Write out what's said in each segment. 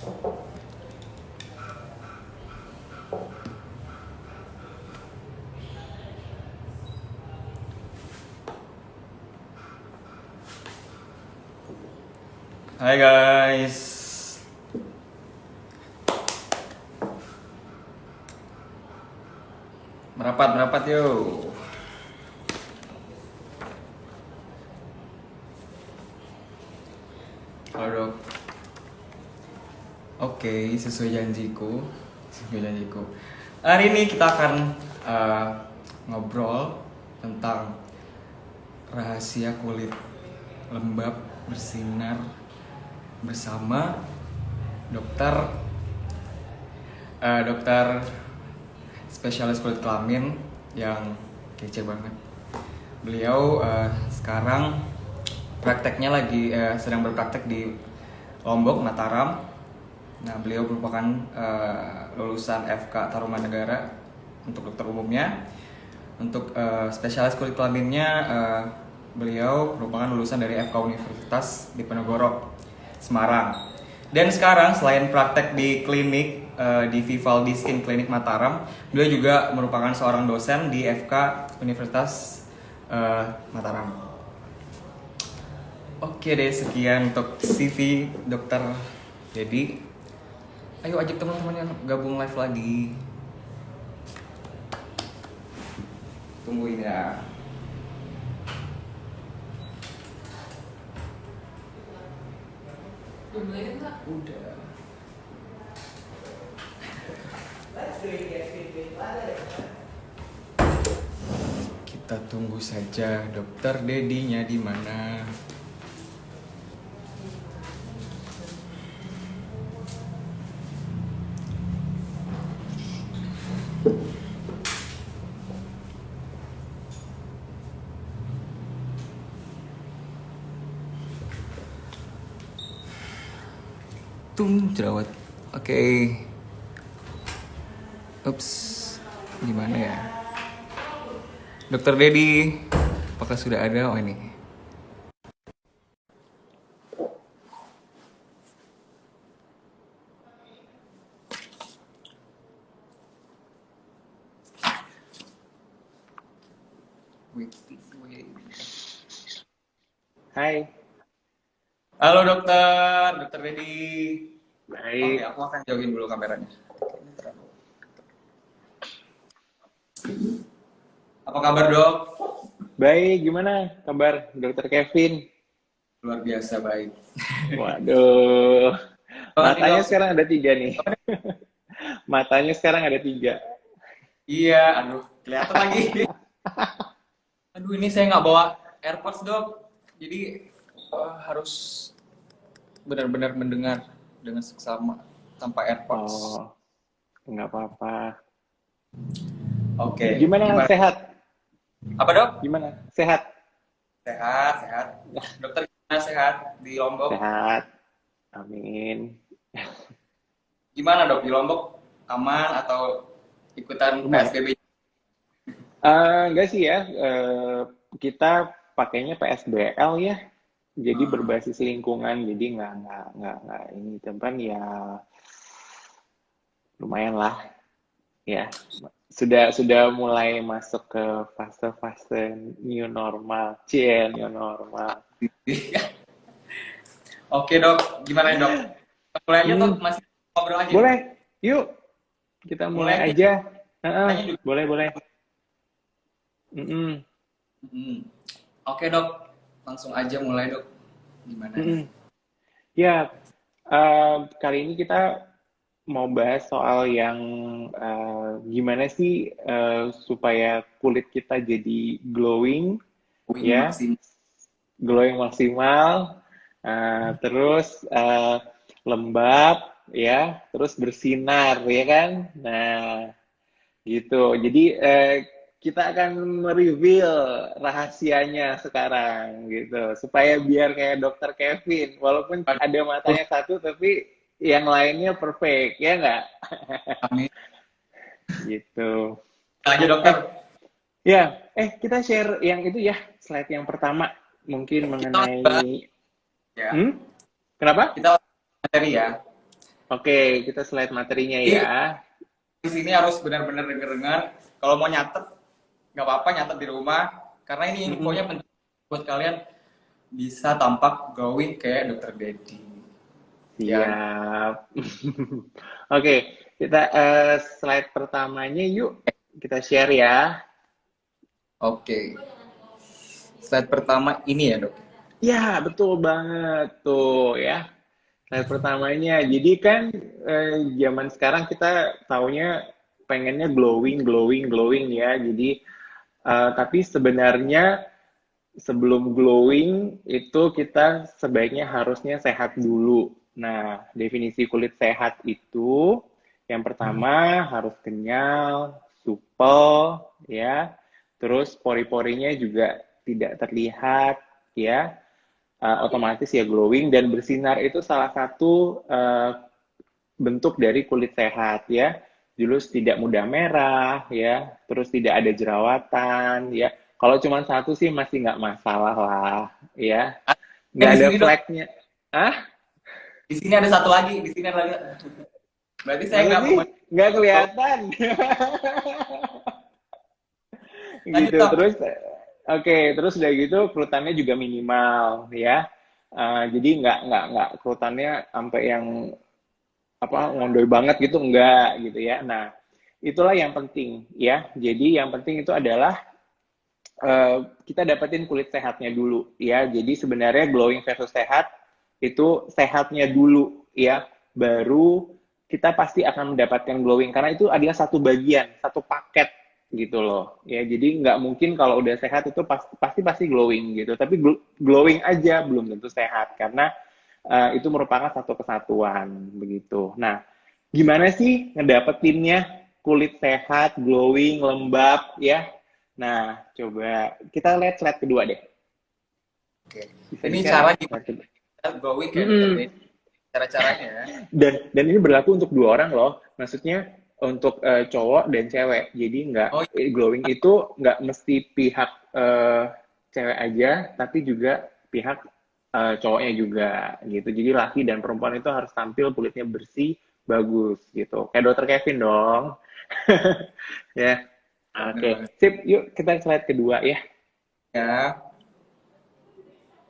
Hai guys. Merapat yuk. Halo dok. Oke, sesuai janjiku. Hari ini kita akan ngobrol tentang rahasia kulit lembab bersinar bersama dokter spesialis kulit kelamin yang kece banget. Beliau sekarang prakteknya sedang berpraktek di Lombok, Mataram. Nah, beliau merupakan lulusan FK Tarumanegara untuk dokter umumnya. Untuk spesialis kulit kelaminnya, beliau merupakan lulusan dari FK Universitas Diponegoro, Semarang. Dan sekarang selain praktek di klinik di Vivaldi Skin Clinic Mataram, beliau juga merupakan seorang dosen di FK Universitas Mataram. Oke deh, sekian untuk CV Dokter Dedi. Ayo ajak teman-teman yang gabung live lagi. Tungguin ya. Udah nggak? Udah. Kita tunggu saja Dokter Dedinya di mana. Jerawat. Oke. Ups. Gimana ya? Dokter Dedi, apakah sudah ada? Oh ini. Hai. Halo Dokter Dedi. Baik. Oke, aku akan jauhin dulu kameranya. Apa kabar dok? Baik, gimana kabar Dokter Kevin? Luar biasa baik. Waduh, matanya Dok. sekarang ada 3 nih. Matanya sekarang ada 3. Iya, aduh, kelihatan lagi. Aduh, ini saya nggak bawa AirPods dok, jadi harus benar-benar mendengar dengan seksama tanpa AirPods. Oh, nggak apa-apa. Oke. Gimana? Sehat? Apa dok? Gimana? Sehat? Sehat. Dokter gimana sehat di Lombok? Sehat. Amin. Gimana dok di Lombok? Aman atau ikutan PSBB? Enggak sih ya. Kita pakainya PSBL ya. Jadi berbasis lingkungan. Jadi nggak ini teman ya. Lumayan lah. Ya. Sudah mulai masuk ke fase-fase new normal. New normal. Oke dok, gimana dok? Mulai aja dok, masih ngobrol aja. Boleh, yuk kita mulai aja. Boleh. Oke dok, langsung aja mulai dok. Gimana? Ya, kali ini kita mau bahas soal yang gimana sih supaya kulit kita jadi glowing, ya, glowing maksimal, terus lembab, ya, terus bersinar, ya kan? Nah, gitu. Jadi kita akan mereveal rahasianya sekarang, gitu, supaya biar kayak Dokter Kevin, walaupun ada matanya satu, tapi yang lainnya perfect, ya nggak? Amin. Gitu. Aja dokter. Ya, kita share yang itu ya, slide yang pertama, mungkin mengenai. Ya. Kenapa? Kita materi ya. Oke, kita slide materinya Jadi ya. di sini harus benar-benar dengar. Kalau mau nyatet, nggak apa-apa nyatet di rumah. Karena ini infonya Mm-mm. penting buat kalian bisa tampak glowing kayak Dokter Dedi. Ya, Siap. Oke, kita slide pertamanya yuk. Kita share ya. oke. Slide pertama ini ya dok. Ya, betul banget tuh ya. Slide pertamanya. Jadi kan zaman sekarang kita taunya pengennya glowing, glowing, glowing ya. Jadi tapi sebenarnya sebelum glowing itu kita sebaiknya harusnya sehat dulu. Nah, definisi kulit sehat itu yang pertama harus kenyal, supel, ya. Terus pori-porinya juga tidak terlihat, ya. Otomatis ya glowing dan bersinar itu salah satu bentuk dari kulit sehat, ya. Julus tidak mudah merah, ya. Terus tidak ada jerawatan, ya. Kalau cuma satu sih masih nggak masalah lah, ya. Nggak Di ada sini dok. flagnya. Ah, Di sini ada satu lagi. Di sini ada lagi. Berarti saya masa nggak sih? memenuhi. Nggak kelihatan. Lanjut Gitu. dok. Terus, oke. Terus udah gitu, kerutannya juga minimal, ya. Jadi nggak kerutannya sampai yang apa ngondoy banget gitu enggak gitu ya. Nah, itulah yang penting ya. Jadi yang penting itu adalah kita dapetin kulit sehatnya dulu ya. Jadi sebenarnya glowing versus sehat itu sehatnya dulu ya, baru kita pasti akan mendapatkan glowing karena itu adalah satu bagian, satu paket gitu loh ya. Jadi nggak mungkin kalau udah sehat itu pasti glowing gitu. Tapi glowing aja belum tentu sehat karena itu merupakan satu kesatuan begitu. Nah, gimana sih ngedapetinnya kulit sehat, glowing, lembab ya? Nah, coba kita lihat slide kedua deh. Oke. Bisa Ini di-share cara nggak? gimana Slide kedua. glowing kayak Dokter Mm-mm. Dedi. Cara-caranya ya. Dan ini berlaku untuk dua orang loh. Maksudnya untuk cowok dan cewek. Jadi nggak Oh glowing itu nggak mesti pihak cewek aja, tapi juga pihak cowoknya juga gitu. Jadi laki dan perempuan itu harus tampil kulitnya bersih, bagus gitu. Kayak dokter Kevin dong. Ya. bener Oke, banget. sip. Yuk kita slide kedua ya. Ya.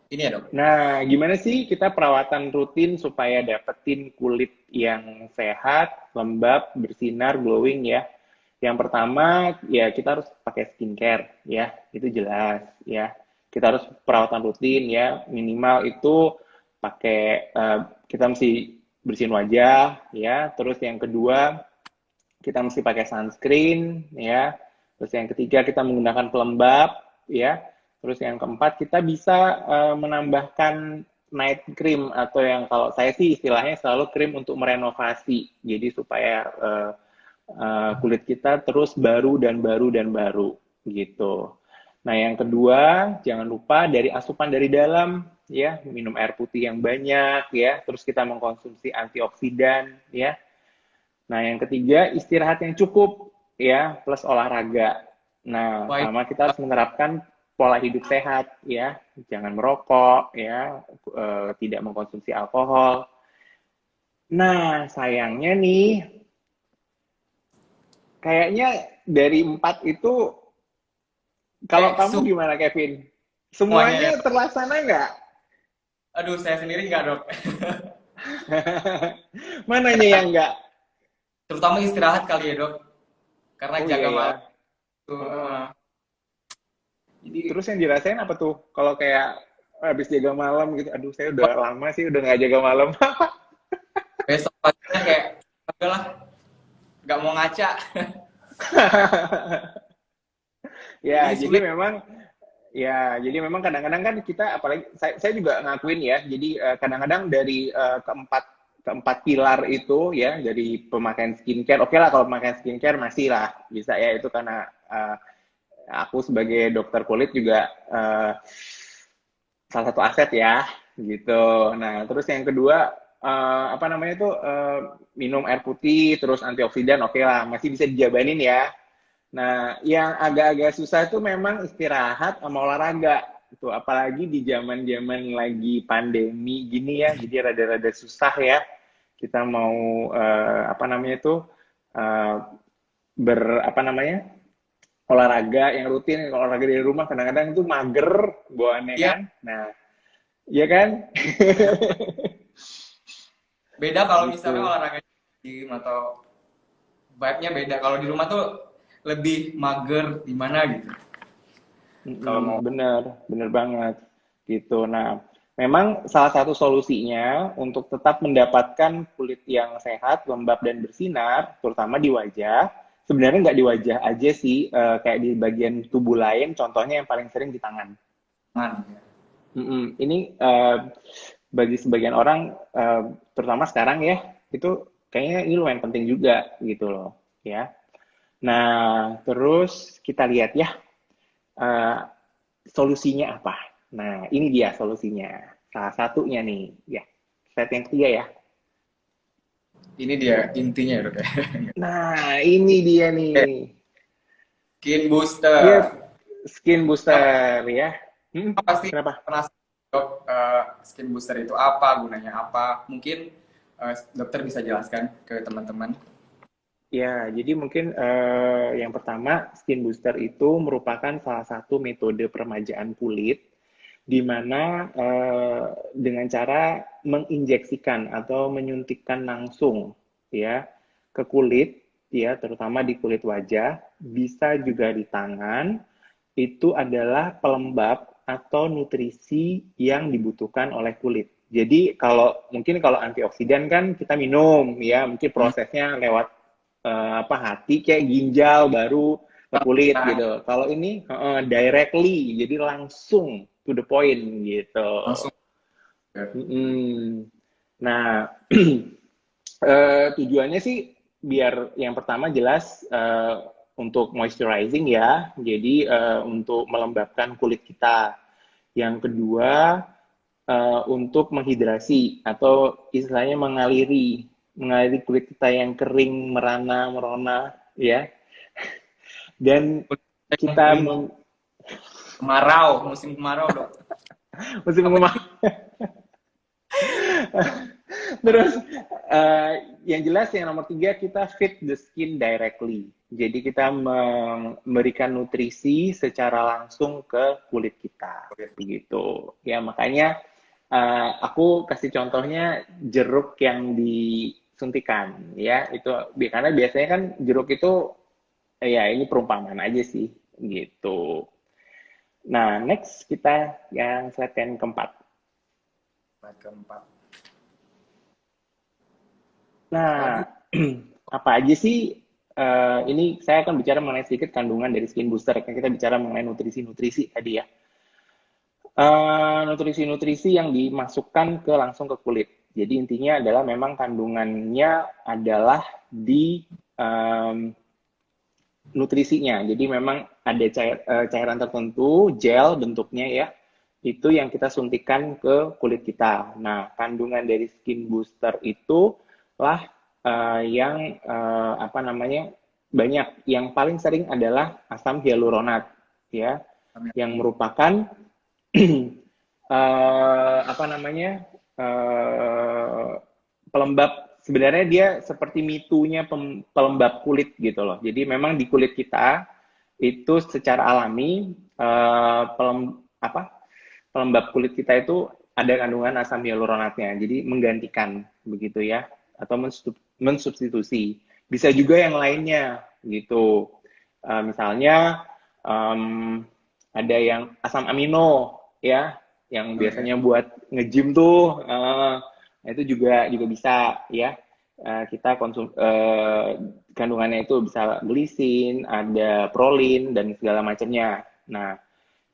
Ini ya dok. Nah, gimana sih kita perawatan rutin supaya dapetin kulit yang sehat, lembab, bersinar, glowing ya? Yang pertama, ya kita harus pakai skincare ya, itu jelas ya. Kita harus perawatan rutin ya, minimal itu pakai kita mesti bersihin wajah ya. Terus yang kedua, kita mesti pakai sunscreen ya. Terus yang ketiga kita menggunakan pelembab ya. Terus yang keempat kita bisa menambahkan night cream atau yang kalau saya sih istilahnya selalu krim untuk merenovasi. Jadi supaya kulit kita terus baru dan baru dan baru gitu. Nah, yang kedua, jangan lupa dari asupan dari dalam ya, minum air putih yang banyak ya, terus kita mengkonsumsi antioksidan ya. Nah, yang ketiga, istirahat yang cukup, ya, plus olahraga. Nah, Wah, sama kita harus menerapkan pola hidup sehat, ya. Jangan merokok, ya, tidak mengkonsumsi alkohol. Nah, sayangnya nih, kayaknya dari empat itu, kalau kayak kamu gimana, Kevin? semuanya ya. Semuanya terlaksana nggak? Aduh, saya sendiri nggak dok. Mananya yang nggak? Terutama istirahat kali ya dok. Karena Oh iya jaga ya. malam tuh. Heeh. Jadi Terus yang dirasain apa tuh? Kalau kayak habis jaga malam gitu, aduh saya udah lama sih udah nggak jaga malam. besok paginya kayak udahlah nggak mau ngaca. Ya, Jadi jadi sulit. memang kadang-kadang kan kita apalagi saya juga ngakuin ya. Jadi kadang-kadang dari keempat pilar itu ya dari pemakaian skincare. Oke lah kalau pemakaian skincare masih lah bisa ya itu karena aku sebagai dokter kulit juga salah satu aset ya gitu. Nah, terus yang kedua apa namanya tuh minum air putih terus antioksidan oke lah masih bisa dijabanin ya. Nah, yang agak-agak susah itu memang istirahat sama olahraga. Itu apalagi di zaman-zaman lagi pandemi gini ya, jadi rada-rada susah ya. kita mau apa namanya itu eh, apa namanya olahraga yang rutin, olahraga di rumah kadang-kadang itu mager bawaannya Iya, kan. Nah, iya kan? beda kalau misalnya Gitu. olahraga di gym atau vibe-nya beda. Kalau di rumah tuh lebih mager gimana gitu. Kalau mau Bener, bener banget gitu. Nah, memang salah satu solusinya untuk tetap mendapatkan kulit yang sehat, lembab dan bersinar, terutama di wajah. Sebenarnya nggak di wajah aja sih, kayak di bagian tubuh lain. Contohnya yang paling sering di tangan. man, Ini bagi sebagian orang, terutama sekarang ya, itu kayaknya ini lumayan penting juga gitu loh, ya. Nah, terus kita lihat ya, eh, solusinya apa? Nah, ini dia solusinya. Salah satunya nih, ya. Slide yang ketiga ya. ini dia intinya ya dok ya. Nah, ini dia Oke, nih. skin Iya, booster. skin Nah, booster ya. pasti Kenapa? penasaran dok, skin booster itu apa, gunanya apa? Mungkin dokter bisa jelaskan ke teman-teman. Ya, jadi mungkin yang pertama, skin booster itu merupakan salah satu metode peremajaan kulit di mana dengan cara menginjeksikan atau menyuntikkan langsung ya ke kulit ya, terutama di kulit wajah, bisa juga di tangan, itu adalah pelembab atau nutrisi yang dibutuhkan oleh kulit. Jadi kalau antioksidan kan kita minum ya, mungkin Hmm. prosesnya lewat apa hati kayak ginjal baru ke kulit Nah, gitu. Kalau ini directly, jadi langsung to the point gitu. langsung. Mm-mm. Nah, tujuannya sih biar yang pertama jelas untuk moisturizing ya, jadi untuk melembabkan kulit kita. Yang kedua untuk menghidrasi atau istilahnya mengaliri kulit kita yang kering, merana, merona, ya. Dan Yang kita kering, kemarau, musim kemarau dok. musim Apa kemar. Terus yang jelas yang nomor tiga kita feed the skin directly. Jadi kita memberikan nutrisi secara langsung ke kulit kita, begitu. Ya makanya aku kasih contohnya jeruk yang disuntikan, ya itu karena biasanya kan jeruk itu ya ini perumpamaan aja sih, gitu. Nah next kita yang slide yang keempat. keempat? Nah, Apalagi apa aja sih? Ini saya akan bicara mengenai sedikit kandungan dari skin booster. Kan kita bicara mengenai nutrisi-nutrisi tadi ya. Nutrisi-nutrisi yang dimasukkan ke langsung ke kulit. Jadi intinya adalah memang kandungannya adalah di nutrisinya. Jadi memang ada cairan tertentu, gel bentuknya ya, itu yang kita suntikan ke kulit kita. Nah, kandungan dari skin booster itu lah yang apa namanya banyak. Yang paling sering adalah asam hyaluronat, ya, yang merupakan apa namanya pelembab. Sebenarnya dia seperti mitunya pelembab kulit gitu loh. Jadi memang di kulit kita itu secara alami pelembab kulit kita itu ada kandungan asam hyaluronatnya. Jadi menggantikan begitu ya atau mensubstitusi. Bisa juga yang lainnya gitu. Misalnya um, ada yang asam amino ya, yang oke. biasanya buat nge-gym tuh, itu juga bisa ya. Kita kandungannya itu bisa glisin, ada prolin dan segala macamnya. Nah,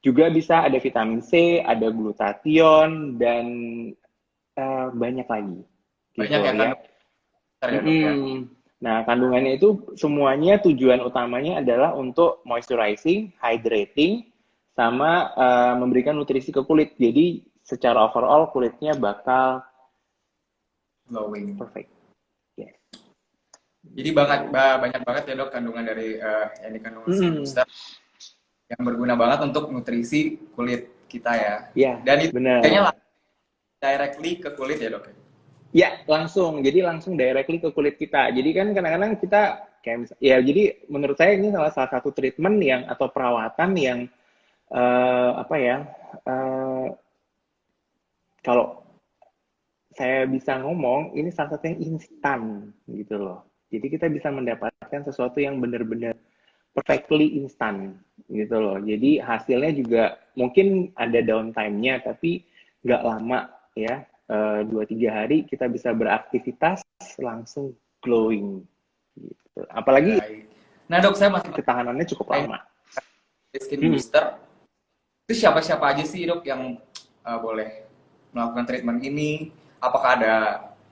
juga bisa ada vitamin C, ada glutathione dan banyak lagi Banyak gitu ya ya. kandungan ya dok ya. Nah, kandungannya itu semuanya tujuan utamanya adalah untuk moisturizing, hydrating, sama memberikan nutrisi ke kulit. Jadi secara overall kulitnya bakal Glowing. perfect. Yes. Jadi Gitu. banyak banget ya dok kandungan dari yang dikandung skin Mm-mm. booster yang berguna banget untuk nutrisi kulit kita ya. Ya, Dan itu kayaknya benar. directly ke kulit ya dok ya. Ya, langsung. Jadi langsung directly ke kulit kita. Jadi kan kadang-kadang kita kayak ya jadi menurut saya ini salah satu treatment yang atau perawatan yang apa ya? eh, Kalau saya bisa ngomong, ini salah satu yang instan gitu loh. Jadi kita bisa mendapatkan sesuatu yang benar-benar perfectly instan gitu loh. Jadi hasilnya juga mungkin ada downtime-nya, tapi nggak lama ya. 2-3 hari kita bisa beraktivitas langsung glowing gitu. Apalagi Baik. Nah dok, saya masih ketahanannya cukup pengen lama. skin Hmm. booster. Itu siapa-siapa aja sih dok yang boleh melakukan treatment ini? Apakah ada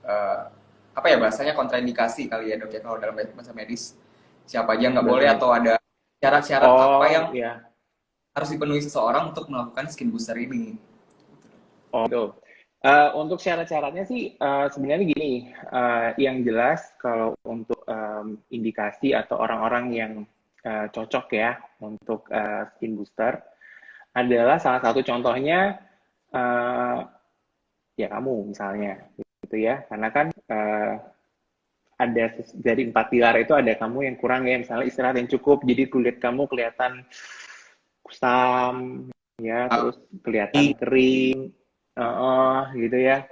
uh, apa ya bahasanya kontraindikasi kali ya dok ya kalau dalam bahasa medis? Siapa aja nggak boleh Betul. atau ada syarat-syarat apa yang Oh ya, harus dipenuhi seseorang untuk melakukan skin booster ini? oh betul. Untuk syarat-syaratnya sih sebenarnya gini, yang jelas kalau untuk indikasi atau orang-orang yang cocok ya untuk skin booster adalah salah satu contohnya uh, ya kamu misalnya gitu ya, karena kan ada dari 4 pilar itu ada kamu yang kurang ya, misalnya istirahat yang cukup, jadi kulit kamu kelihatan kusam ya, terus kelihatan kering, gitu ya.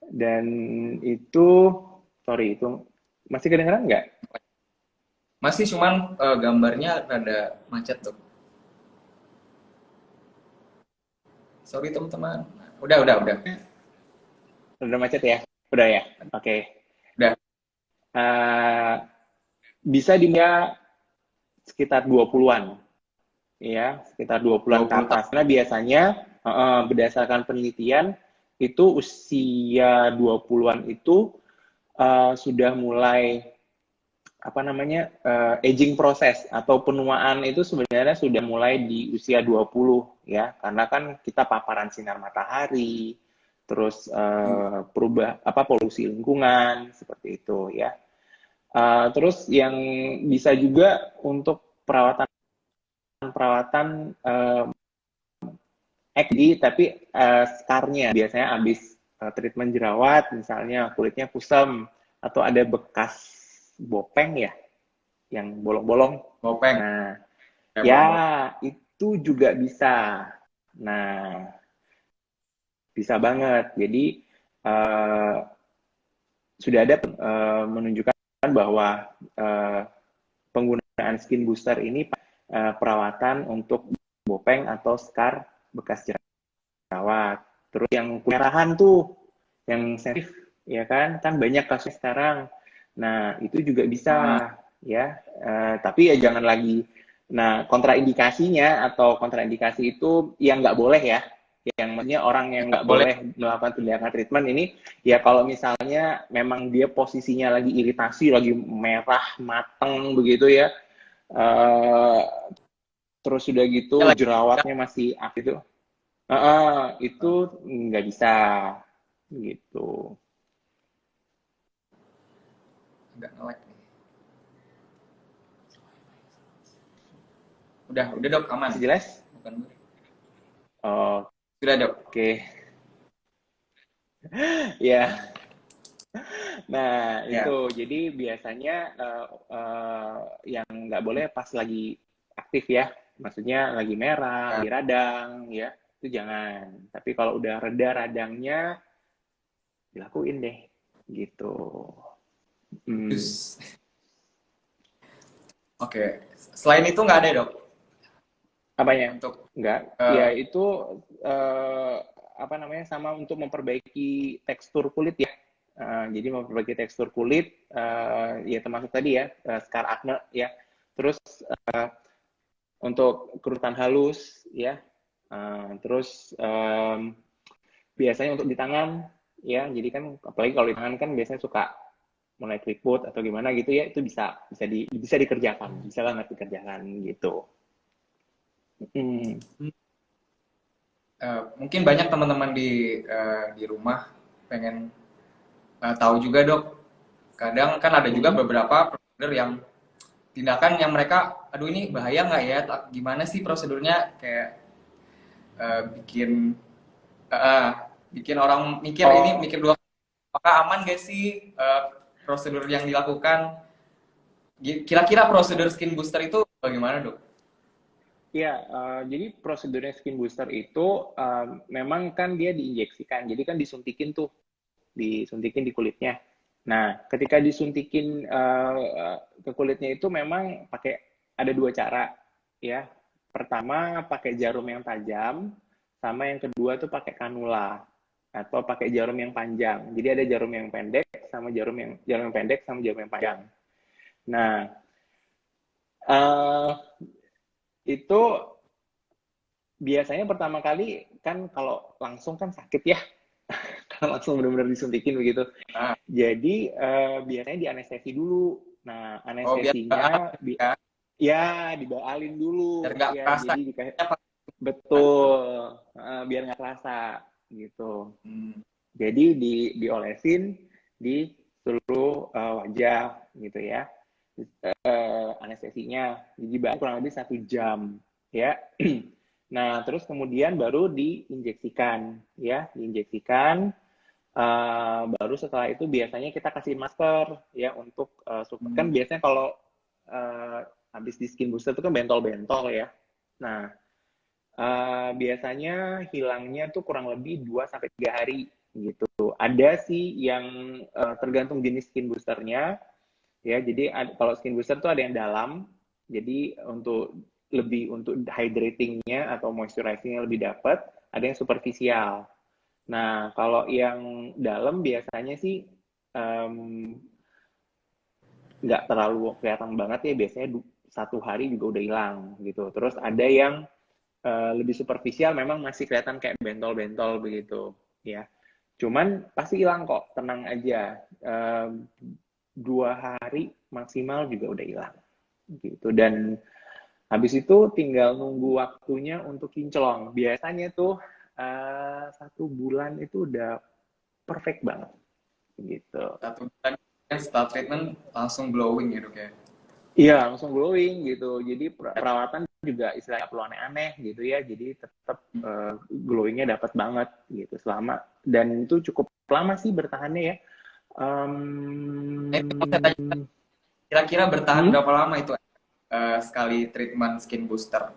Dan itu, sorry, itu masih kedengeran nggak? Masih cuman gambarnya rada macet dok. Sorry teman-teman. Udah. Udah macet ya? Udah ya? Oke. Okay. Udah. Bisa dia sekitar 20-an. Ya, sekitar 20-an ke 20 tahun. atas. Karena biasanya berdasarkan penelitian itu usia 20-an itu sudah mulai apa namanya aging proses atau penuaan itu sebenarnya sudah mulai di usia 20 ya, karena kan kita paparan sinar matahari, terus perubah apa polusi lingkungan seperti itu ya. Terus yang bisa juga untuk perawatan XD, tapi scarnya biasanya habis treatment jerawat, misalnya kulitnya kusam atau ada bekas bopeng ya, yang bolong-bolong. Bopeng. Nah, Ya, ya bolong-bolong. itu juga bisa. Nah, bisa banget. Jadi uh, sudah ada menunjukkan bahwa penggunaan skin booster ini perawatan untuk bopeng atau scar bekas jerawat. Terus yang kemerahan tuh, yang sensitif, ya kan? Kan banyak kasus sekarang. Nah, itu juga bisa, Hmm, ya. Tapi ya jangan lagi. Nah, kontraindikasinya atau kontraindikasi itu yang nggak boleh ya. Yang maksudnya orang yang ya, nggak boleh. boleh melakukan tindakan treatment ini, ya kalau misalnya memang dia posisinya lagi iritasi, lagi merah, mateng begitu ya. Uh, Terus sudah Ya, gitu lagi jerawatnya masih aktif itu. Itu nggak bisa gitu. nggak nge-lag nih. Udah dok, aman. Masih jelas? Bukan. Oke. Sudah dok. Ya. Nah, Ya. itu. Jadi biasanya yang nggak boleh pas lagi aktif ya. Maksudnya lagi merah, Ya. lagi radang ya. Itu jangan. Tapi kalau udah reda radangnya, dilakuin deh. Gitu. Hmm. Terus, oke. Selain itu nggak ada dok Apanya? untuk Enggak. eh, Ya itu eh, apa namanya sama untuk memperbaiki tekstur kulit ya. Jadi memperbaiki tekstur kulit ya termasuk tadi ya scar acne ya. Terus untuk kerutan halus ya. Terus biasanya untuk di tangan ya. Jadi kan apalagi kalau di tangan kan biasanya suka mulai keriput atau gimana gitu ya. Itu bisa dikerjakan, bisa banget dikerjakan gitu. Hmm. mungkin banyak teman-teman di rumah pengen tahu juga dok. Kadang kan ada juga Hmm. beberapa provider yang tindakan yang mereka, aduh ini bahaya nggak ya? Gimana sih prosedurnya? Kayak bikin eh, bikin orang mikir ini Oh, mikir dua apakah aman gak sih prosedur yang dilakukan? Kira-kira prosedur skin booster itu bagaimana, Dok? Ya, jadi prosedurnya skin booster itu memang kan dia diinjeksikan, jadi kan disuntikin di kulitnya. Nah, ketika disuntikin ke kulitnya itu memang pakai ada dua cara, ya. Pertama pakai jarum yang tajam, sama yang kedua tuh pakai kanula atau pakai jarum yang panjang. Jadi ada jarum yang pendek sama jarum yang pendek sama jarum yang panjang. Nah, uh, itu biasanya pertama kali kan kalau langsung kan sakit ya, kalau langsung benar-benar disuntikin begitu. Nah, Jadi biasanya di anestesi dulu. Nah, oh biar anestesinya ya, ya dibaalin biar dulu nggak ya. kerasa. Jadi dikayak Ya, Pak. betul biar nggak kerasa gitu. Hmm. Jadi diolesin di seluruh wajah gitu ya. Anestesinya jadi kurang lebih 1 jam ya. Nah, terus kemudian baru diinjeksikan ya, diinjeksikan. Baru setelah itu biasanya kita kasih masker ya untuk kan Hmm. biasanya kalau uh, habis di skin booster itu kan bentol-bentol ya. Nah, biasanya hilangnya tuh kurang lebih 2 sampai 3 hari gitu. Ada sih yang tergantung jenis skin boosternya ya. Jadi kalau skin booster tuh ada yang dalam, jadi untuk hydratingnya atau moisturizingnya lebih dapat. Ada yang superficial. Nah, kalau yang dalam biasanya sih em, nggak terlalu kelihatan banget ya. Biasanya 1 hari juga udah hilang gitu. Terus ada yang lebih superficial, memang masih kelihatan kayak bentol-bentol begitu ya. Cuman pasti hilang kok, tenang aja. 2 hari maksimal juga udah hilang gitu. Dan habis itu tinggal nunggu waktunya untuk kinclong. Biasanya tuh 1 bulan itu udah perfect banget gitu. 1 bulan setelah treatment langsung glowing ya, Dok ya. Iya, langsung glowing gitu. Jadi perawatan juga istilahnya perlu aneh-aneh gitu ya. Jadi tetap glowingnya dapat banget gitu selama, dan itu cukup lama sih bertahannya ya. Nah, itu mau saya tanya, Um, kira-kira bertahan hmm? berapa lama itu sekali treatment skin booster?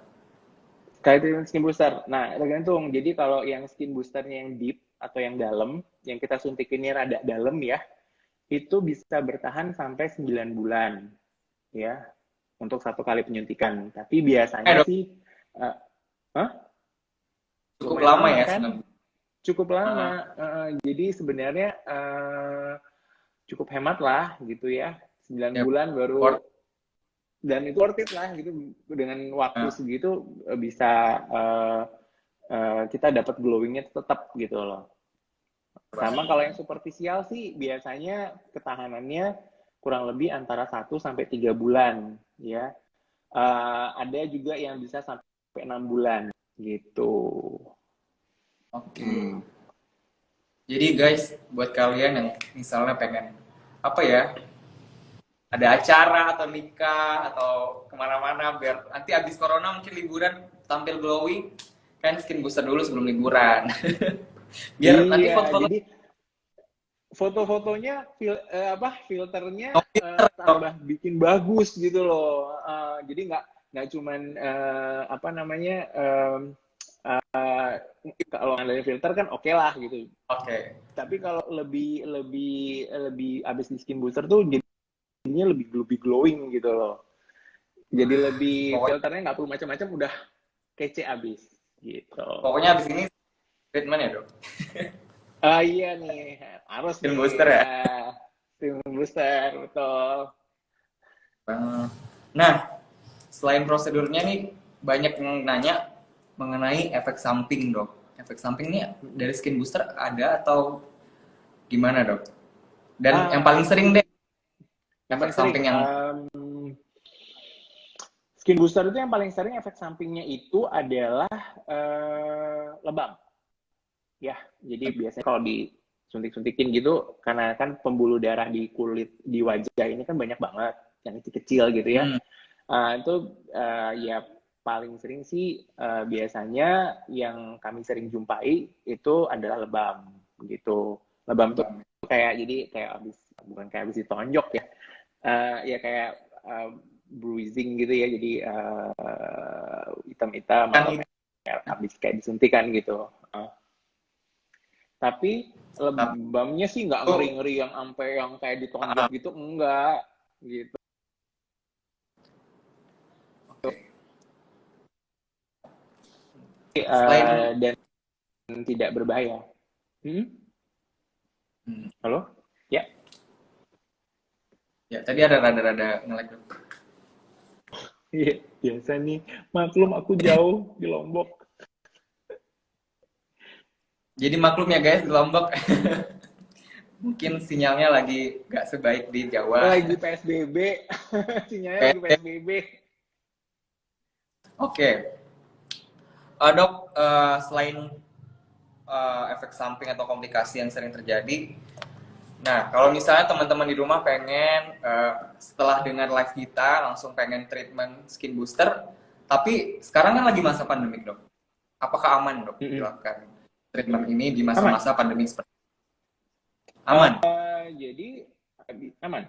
Kayak itu skin booster. Nah, tergantung. Jadi kalau yang skin boosternya yang deep atau yang dalam, yang kita suntikinnya rada dalam ya, itu bisa bertahan sampai 9 bulan ya untuk 1 kali penyuntikan. Tapi biasanya Dok, sih, uh, huh? cukup Lumayan lama lama ya, kan? 9 bulan. Cukup Heeh. lama. Jadi sebenarnya cukup hemat lah gitu ya. 9 Ya, bulan baru, worth. dan itu worth it lah gitu. Dengan waktu Nah, segitu bisa kita dapat glowingnya tetap gitu loh. Sama kalau yang superficial sih biasanya ketahanannya kurang lebih antara 1 sampai 3 bulan ya. Ada juga yang bisa sampai 6 bulan gitu. oke. Hmm. Jadi guys, buat kalian yang misalnya pengen apa ya, ada acara atau nikah atau kemana-mana biar nanti abis corona mungkin liburan tampil glowing, kan skin booster dulu sebelum liburan. Biar nanti Iya, foto-foto. jadi foto-fotonya filternya Oh, filter, dok. tambah bikin bagus gitu loh. Jadi nggak cuman apa namanya kalau ada filter kan oke lah gitu. Oke. Tapi kalau lebih lebih lebih abis di skin booster tuh jadinya lebih lebih glowing gitu loh. Jadi Wah, lebih pokoknya filternya nggak perlu macam-macam, udah kece abis gitu. pokoknya abis ini treatment ya, dok. Iya nih, harus Skin nih booster ya. ya. Tim booster, betul. Nah, selain prosedurnya nih banyak yang nanya mengenai efek samping, dok. Efek samping nih dari skin booster ada atau gimana, dok? Dan yang paling sering deh Yang efek paling sering, samping yang skin booster itu yang paling sering efek sampingnya itu adalah lebam. Ya, jadi biasanya kalau disuntik-suntikin gitu, karena kan pembuluh darah di kulit, di wajah ini kan banyak banget, yang kecil-kecil gitu ya. hmm, Itu ya paling sering sih biasanya yang kami sering jumpai itu adalah lebam gitu. Lebam tuh kayak jadi kayak abis bukan kayak abis ditonjok ya. Ya kayak bruising gitu ya, jadi hitam-hitam Kan atau ini kayak abis kayak disuntikan gitu. Tapi tapi lebamnya sih nggak itu ngeri-ngeri yang sampai yang kayak ditonjok gitu, enggak gitu. oke. Selain Dan tidak berbahaya. Hmm? hmm, Halo? Ya, ya tadi ada rada-rada nge-lag. iya, biasa nih. Maklum aku jauh di Lombok. Jadi maklum ya guys di Lombok. Mungkin sinyalnya lagi nggak sebaik di Jawa. Lagi PSBB, sinyalnya lagi PSBB. Oke, Dok, selain efek samping atau komplikasi yang sering terjadi, nah kalau misalnya teman-teman di rumah pengen setelah dengar live kita langsung pengen treatment skin booster, tapi sekarang kan lagi masa pandemik, Dok. Apakah aman, Dok, Mm-mm. dilakukan treatment ini di Aman. masa-masa pandemi seperti ini? Aman? Jadi aman.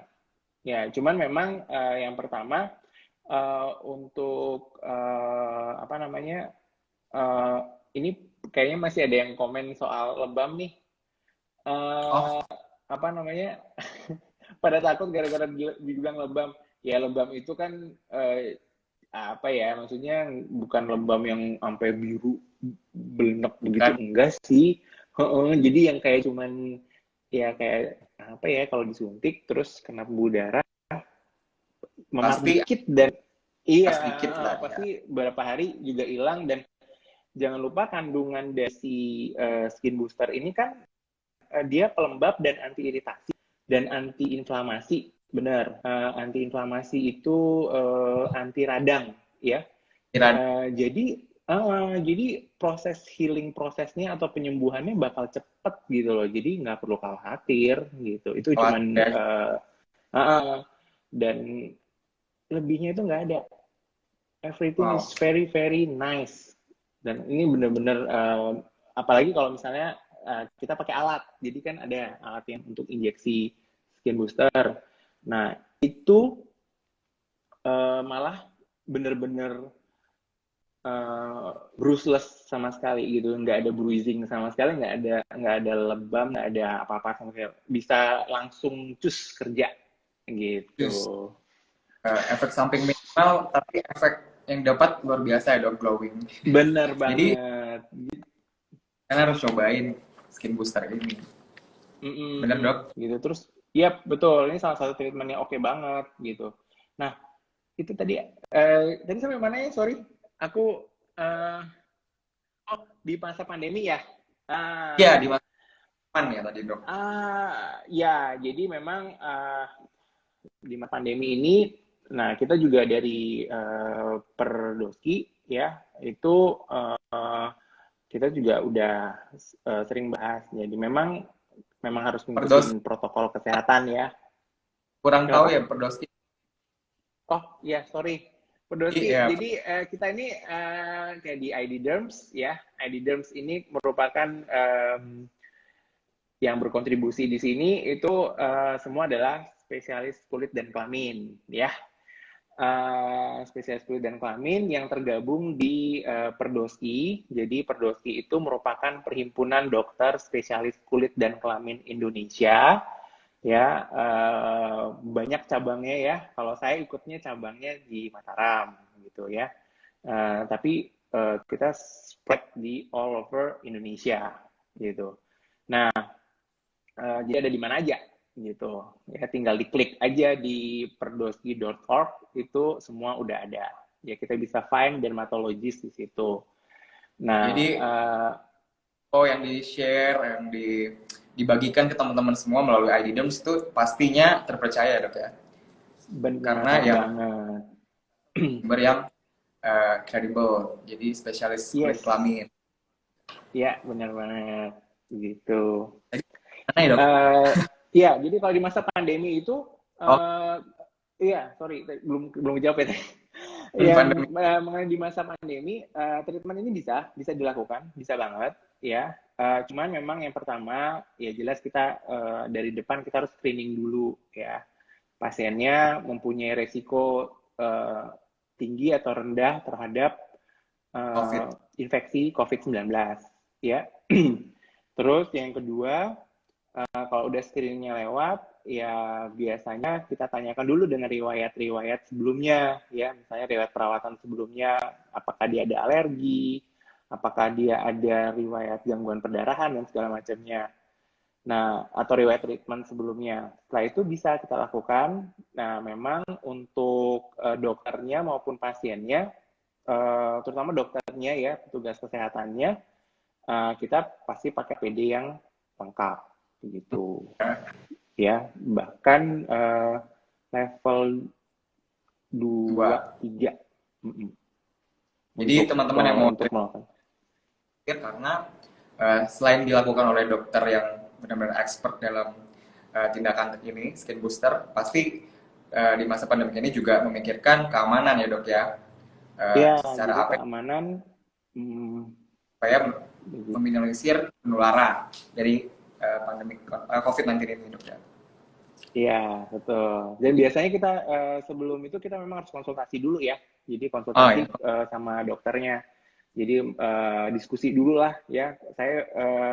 Ya, cuman memang yang pertama untuk apa namanya eh, ini kayaknya masih ada yang komen soal lebam nih. Oh, Eh, apa namanya? Pada takut gara-gara dibilang lebam. Ya lebam itu kan apa ya? Maksudnya bukan lebam yang sampai biru belenek begitu, bukan. enggak sih. Heeh, jadi yang kayak cuman ya kayak apa ya, kalau disuntik terus kena pembuluh darah memar Pasti dikit dan iya sedikit lah ya. pasti beberapa hari juga hilang. Dan jangan lupa kandungan dari si skin booster ini kan dia pelembab dan anti iritasi dan anti inflamasi. Benar, anti inflamasi itu anti radang ya. Kira Jadi proses healing prosesnya atau penyembuhannya bakal cepet gitu loh. Jadi nggak perlu khawatir gitu. Itu cuman khawatir. dan lebihnya itu nggak ada. Everything is Wow. very very nice. Dan ini bener-bener apalagi kalau misalnya kita pakai alat. Jadi kan ada alat yang untuk injeksi skin booster. Nah itu malah bener-bener bruiseless sama sekali gitu, nggak ada bruising sama sekali, nggak ada lebam, nggak ada apa-apa sama sekali, bisa langsung cus kerja gitu. Just efek samping minimal, tapi efek yang dapat luar biasa ya, Dok, glowing. Bener Jadi banget. kalian harus cobain skin booster ini. Bener, Mm-mm, Dok? gitu terus. Yap, betul, ini salah satu treatment yang oke banget gitu. Nah itu tadi sampai mana ya, sorry, aku eh, oh di masa pandemi ya. Iya, ah di masa depan ya tadi, Dok. ya jadi memang di masa pandemi ini, nah kita juga dari per doski ya itu kita juga udah sering bahas. Jadi memang harus Per dos ngikutin protokol kesehatan ya. kurang tahu Kenapa? ya per dos. Oh ya sorry, per doski. Iya, Jadi kita ini kayak di ID Derms ya. ID Derms ini merupakan yang berkontribusi di sini itu semua adalah spesialis kulit dan kelamin ya. Spesialis kulit dan kelamin yang tergabung di Perdoski. Jadi Perdoski itu merupakan perhimpunan dokter spesialis kulit dan kelamin Indonesia. Ya, banyak cabangnya ya. Kalau saya ikutnya cabangnya di Mataram gitu ya. Tapi kita spread di all over Indonesia gitu. Nah, jadi ada di mana aja gitu ya, tinggal diklik aja di perdoski.org, itu semua udah ada ya, kita bisa find dermatologis di situ. Nah jadi yang di share, yang dibagikan ke teman-teman semua melalui ID Doms itu pastinya terpercaya, Dok ya. Karena benar yang banget. sumber yang credible. Jadi spesialis kulit Yes, kelamin. ya benar banget gitu. Jadi, mana ya, Dok? Ya jadi kalau di masa pandemi itu Oh, iya sorry belum belum jawab ya. belum Yang pandemi. mengenai di masa pandemi, treatment ini bisa dilakukan, bisa banget. ya. Cuman memang yang pertama ya jelas kita dari depan kita harus screening dulu ya. Pasiennya mempunyai resiko tinggi atau rendah terhadap COVID. infeksi COVID-19 ya. Terus yang kedua, kalau udah screeningnya lewat, ya biasanya kita tanyakan dulu dengan riwayat-riwayat sebelumnya, ya misalnya riwayat perawatan sebelumnya, apakah dia ada alergi, apakah dia ada riwayat gangguan perdarahan dan segala macamnya. Nah, atau riwayat treatment sebelumnya. Setelah itu bisa kita lakukan. Nah, memang untuk dokternya maupun pasiennya, terutama dokternya ya, petugas kesehatannya, kita pasti pakai PD yang lengkap, begitu. Ya, bahkan level 2, 3. Jadi teman-teman yang mau untuk melakukan. Karena selain dilakukan oleh dokter yang benar-benar expert dalam tindakan ini, skin booster, pasti di masa pandemi ini juga memikirkan keamanan ya dok ya. Ya, Secara jadi apa keamanan supaya meminimalisir penularan dari pandemi COVID-19 ini dok ya. Iya, betul. Dan biasanya kita sebelum itu kita memang harus konsultasi dulu ya. Jadi konsultasi sama dokternya. Jadi diskusi dulu lah ya.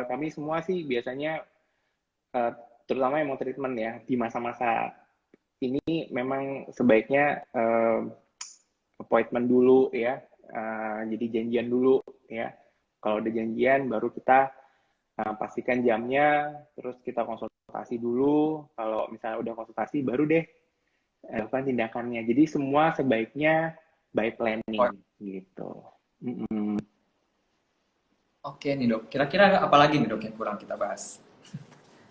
Kami semua sih biasanya terutama yang mau treatment ya di masa-masa ini memang sebaiknya appointment dulu ya. Jadi janjian dulu ya. Kalau udah janjian baru kita pastikan jamnya, terus kita konsultasi dulu. Kalau misalnya udah konsultasi, baru deh lakukan tindakannya. Jadi semua sebaiknya by planning gitu. Oke nih dok, kira-kira apa lagi nih dok yang kurang kita bahas?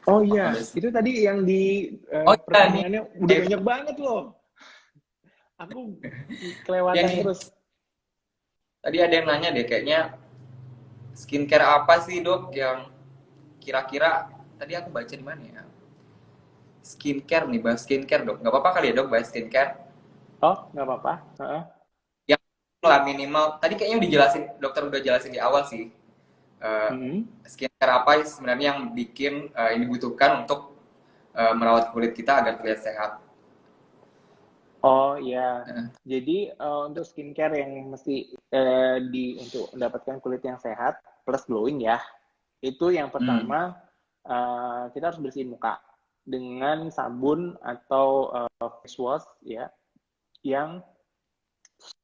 Oh iya, itu tadi yang di pertanyaannya udah banyak banget loh. Aku kelewatan terus. Tadi ada yang nanya deh, kayaknya skincare apa sih dok yang kira-kira tadi aku baca di mana ya? Skincare nih, bahas skincare dok. Nggak apa-apa kali ya dok bahas skincare? Oh, nggak apa-apa. Yang lah minimal, tadi kayaknya dokter udah jelasin di awal sih. Skincare apa sebenarnya yang bikin ini dibutuhkan untuk merawat kulit kita agar terlihat sehat. Oh iya, jadi untuk skincare yang mesti untuk mendapatkan kulit yang sehat plus glowing ya, itu yang pertama kita harus bersihin muka dengan sabun atau face wash ya, yang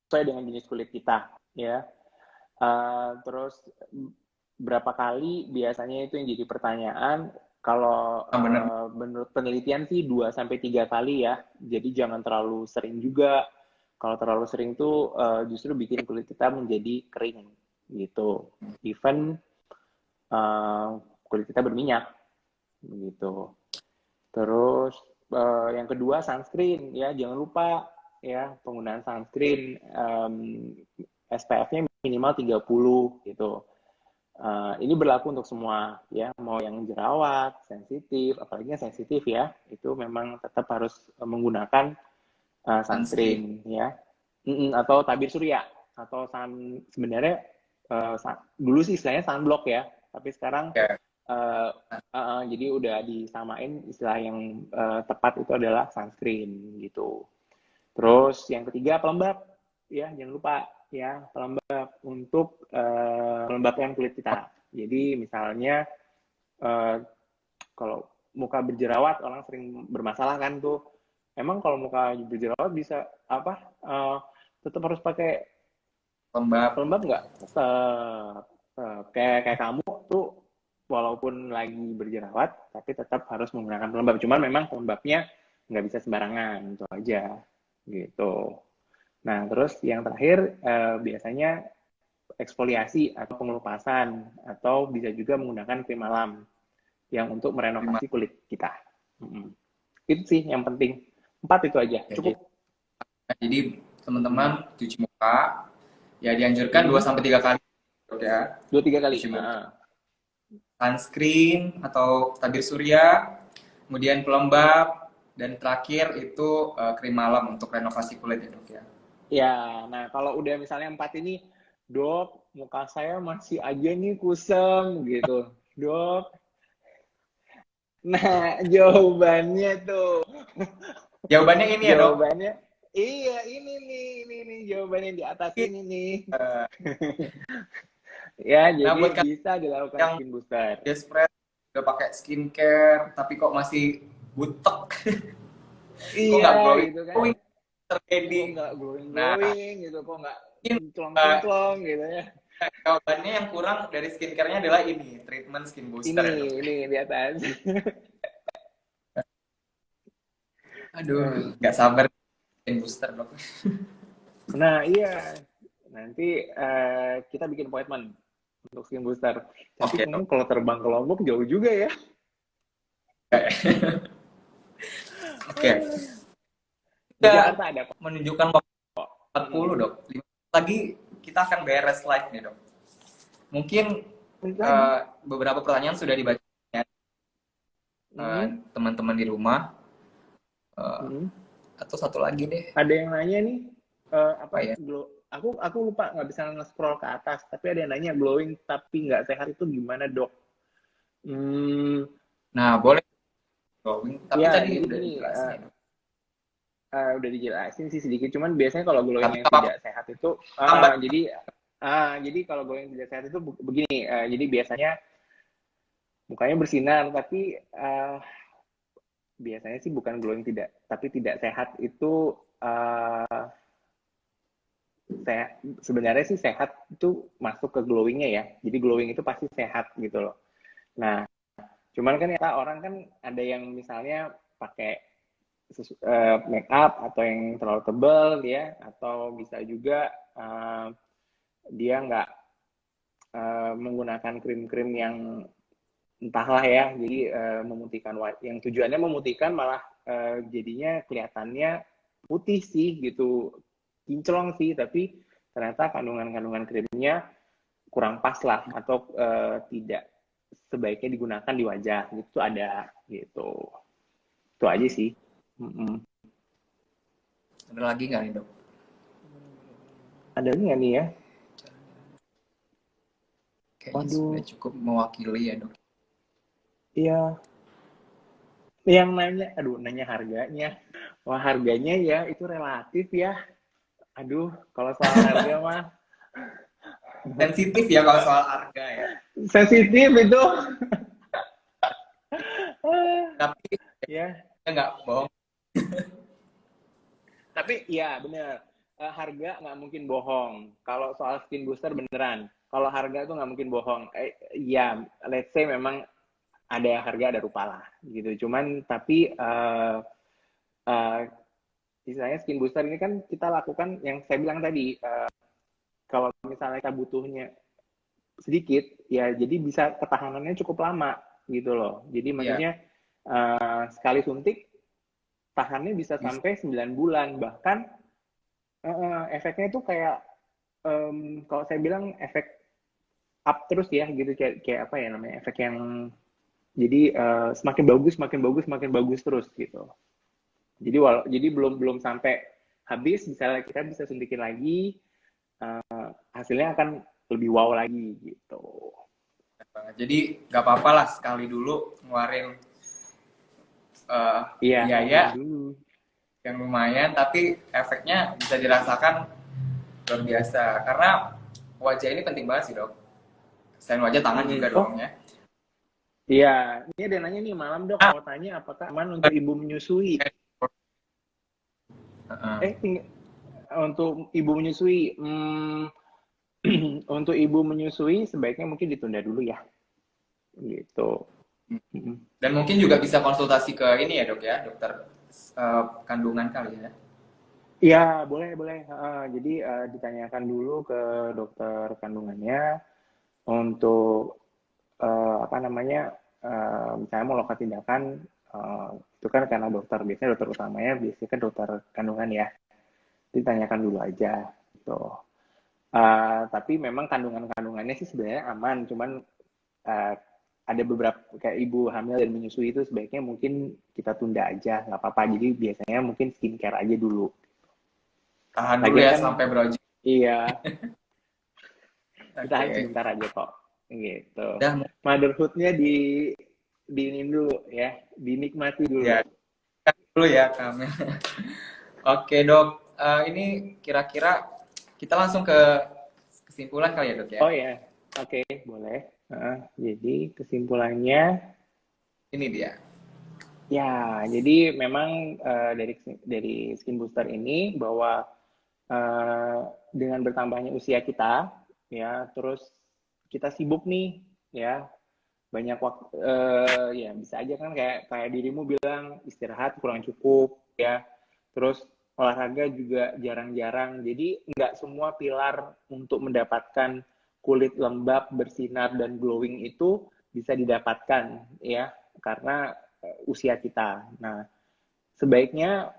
sesuai dengan jenis kulit kita ya. Terus berapa kali biasanya itu yang jadi pertanyaan. Kalau menurut penelitian sih 2-3 kali ya. Jadi jangan terlalu sering juga. Kalau terlalu sering tuh justru bikin kulit kita menjadi kering gitu. Even kulit kita berminyak gitu. Terus yang kedua sunscreen ya, jangan lupa ya penggunaan sunscreen SPF-nya minimal 30 gitu. Ini berlaku untuk semua ya, mau yang jerawat, sensitif, apalagi yang sensitif ya, itu memang tetap harus menggunakan sunscreen ya, atau tabir surya atau sebenarnya dulu sih istilahnya sunblock ya, tapi sekarang jadi udah disamain istilah yang tepat itu adalah sunscreen gitu. Terus yang ketiga pelembab ya, jangan lupa ya, pelembab untuk melembabkan kulit kita. Jadi misalnya kalau muka berjerawat, orang sering bermasalah kan tuh. Emang kalau muka berjerawat bisa apa? Tetap harus pakai pelembab nggak? Kayak kamu tuh walaupun lagi berjerawat, tapi tetap harus menggunakan pelembab. Cuman memang pelembabnya nggak bisa sembarangan, itu aja gitu. Nah, terus yang terakhir biasanya eksfoliasi atau pengelupasan, atau bisa juga menggunakan krim malam yang untuk merenovasi kulit kita. Itu sih yang penting. 4 itu aja, cukup. Jadi teman-teman cuci muka ya dianjurkan 2-3 kali ya. 2-3 kali. Sunscreen atau tabir surya, kemudian pelembab, dan terakhir itu krim malam untuk renovasi kulit ya dok ya. Ya, nah kalau udah misalnya 4 ini Dok, muka saya masih aja nih kusam gitu. Dok, nah jawabannya tuh, Jawabannya ini ya dok. jawabannya, iya ini nih jawabannya di atas ini nih. Eh, Ya, Nah jadi buat kalian bisa dilakukan yang skin booster. desperate udah pakai skincare tapi kok masih butek, kok Iya nggak glowing gitu kan, glowing terjadi. kok nggak glowing Nah glowing gitu, kok nggak mungkin kinclong eh, kinclong gitu ya. jawabannya yang kurang dari skincare-nya adalah ini treatment skin booster Ini ya dok. ini di atas. Aduh, nggak sabar skin booster dok. Nah iya, nanti kita bikin appointment untuk skin booster. Tapi Oke kamu dok. kalau terbang ke Lombok jauh juga ya. Oke. Di Kita Jakarta ada kok. menunjukkan waktu 40 Hmm. dok. 5 menit lagi kita akan beres live nih dok. Mungkin Lagi. beberapa pertanyaan sudah dibaca ya, Hmm. teman-teman di rumah. Eh, Hmm. atau satu lagi deh, Ada yang nanya nih, apa apa ya? glow? Aku lupa nggak bisa nge-scroll ke atas. Tapi ada yang nanya glowing tapi nggak sehat itu gimana dok? Hmm, Nah, boleh drawing. Tapi ya tadi jadi udah gini, dijelasin ya dok. udah dijelasin sih sedikit. Cuman biasanya kalau glowing Tapi yang nggak apa-apa tidak sehat itu, tambah. jadi kalau glowing yang tidak sehat itu begini. Jadi biasanya mukanya bersinar, tapi biasanya sih bukan glowing tidak, tapi tidak sehat itu sebenarnya sih sehat itu masuk ke glowingnya ya. Jadi glowing itu pasti sehat gitu loh. Nah, cuman kan ya orang kan ada yang misalnya pakai make up atau yang terlalu tebal ya, atau bisa juga dia nggak menggunakan krim-krim yang entahlah ya, jadi memutihkan yang tujuannya memutihkan malah jadinya kelihatannya putih sih gitu, kinclong sih, tapi ternyata kandungan-kandungan krimnya kurang pas lah, atau tidak sebaiknya digunakan di wajah gitu, ada gitu. Itu aja sih. Mm-mm. Ada lagi nggak nih dok? Ada nggak nih ya? Kayaknya sudah Waduh, cukup mewakili ya dok. iya. Yang nanya, aduh, nanya harganya. Wah, harganya ya itu relatif ya. Aduh, kalau soal harga mah Sensitif ya kalau soal harga ya. sensitif itu. Tapi Ya, ya nggak bohong. tapi ya bener. Harga nggak mungkin bohong. Kalau soal skin booster beneran. Kalau harga tuh nggak mungkin bohong. Ya, let's say memang ada harga ada rupa lah gitu. Cuman tapi uh, istilahnya skin booster ini kan kita lakukan yang saya bilang tadi. Kalau misalnya kita butuhnya sedikit, ya jadi bisa ketahanannya cukup lama gitu loh. Jadi Iya, maksudnya sekali suntik tahannya bisa bisa. sampai 9 bulan, bahkan efeknya itu kayak kalau saya bilang efek up terus ya gitu, kayak apa ya namanya, efek yang jadi semakin bagus semakin bagus semakin bagus terus gitu. Jadi belum belum sampai habis, misalnya kita bisa suntikin lagi, hasilnya akan lebih wow lagi gitu. Jadi nggak apa-apa lah sekali dulu ngeluarin Iya, dulu biaya dulu. yang lumayan, tapi efeknya bisa dirasakan luar biasa. Karena wajah ini penting banget sih dok. Selain wajah, tangan juga Oh, dong ya. iya, ini ada yang nanya nih, malam dok Nah, mau tanya apakah aman untuk ibu menyusui? uh-uh. Eh, untuk ibu menyusui, untuk ibu menyusui sebaiknya mungkin ditunda dulu ya, gitu. Mm. Dan mungkin juga bisa konsultasi ke ini ya dok ya, dokter kandungan kali ya. Iya, boleh, boleh. Jadi ditanyakan dulu ke dokter kandungannya untuk apa namanya, misalnya mau lakukan tindakan, itu kan karena dokter, biasanya dokter utamanya biasanya kan dokter kandungan ya. Ditanyakan dulu aja, gitu. Tapi memang kandungan-kandungannya sih sebenarnya aman, cuman uh, ada beberapa kayak ibu hamil dan menyusui itu sebaiknya mungkin kita tunda aja, nggak apa-apa. Jadi biasanya mungkin skincare aja dulu. Tahan dulu Lagian ya kan, sampai berujung. iya, Ditahan Oke. sebentar aja kok. Gitu. Udah Motherhood-nya diinin dulu ya, dinikmati ya dulu. dulu ya kami. Oke dok. Ini kira-kira kita langsung ke kesimpulan kali ya dok ya. Oh ya, oke, boleh. Jadi kesimpulannya, Ini dia. ya, jadi memang dari skin booster ini bahwa dengan bertambahnya usia kita, ya, terus kita sibuk nih, ya, banyak waktu, ya bisa aja kan kayak kayak dirimu bilang istirahat kurang cukup, ya, terus olahraga juga jarang-jarang, jadi nggak semua pilar untuk mendapatkan kulit lembab, bersinar dan glowing itu bisa didapatkan, ya, karena usia kita. Nah, sebaiknya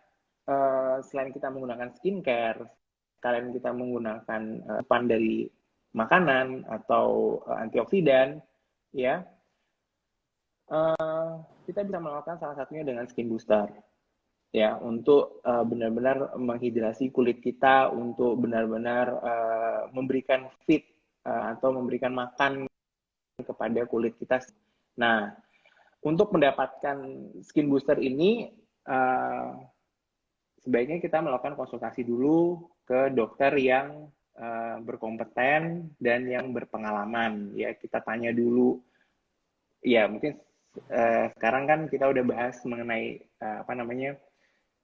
selain kita menggunakan skincare, kalian kita menggunakan asupan dari makanan atau antioksidan, ya, kita bisa melakukan salah satunya dengan skin booster, ya, untuk benar-benar menghidrasi kulit kita, untuk benar-benar memberikan fit atau memberikan makan kepada kulit kita. Nah, untuk mendapatkan skin booster ini, sebaiknya kita melakukan konsultasi dulu ke dokter yang berkompeten dan yang berpengalaman. Ya, kita tanya dulu. Ya, mungkin sekarang kan kita udah bahas mengenai apa namanya,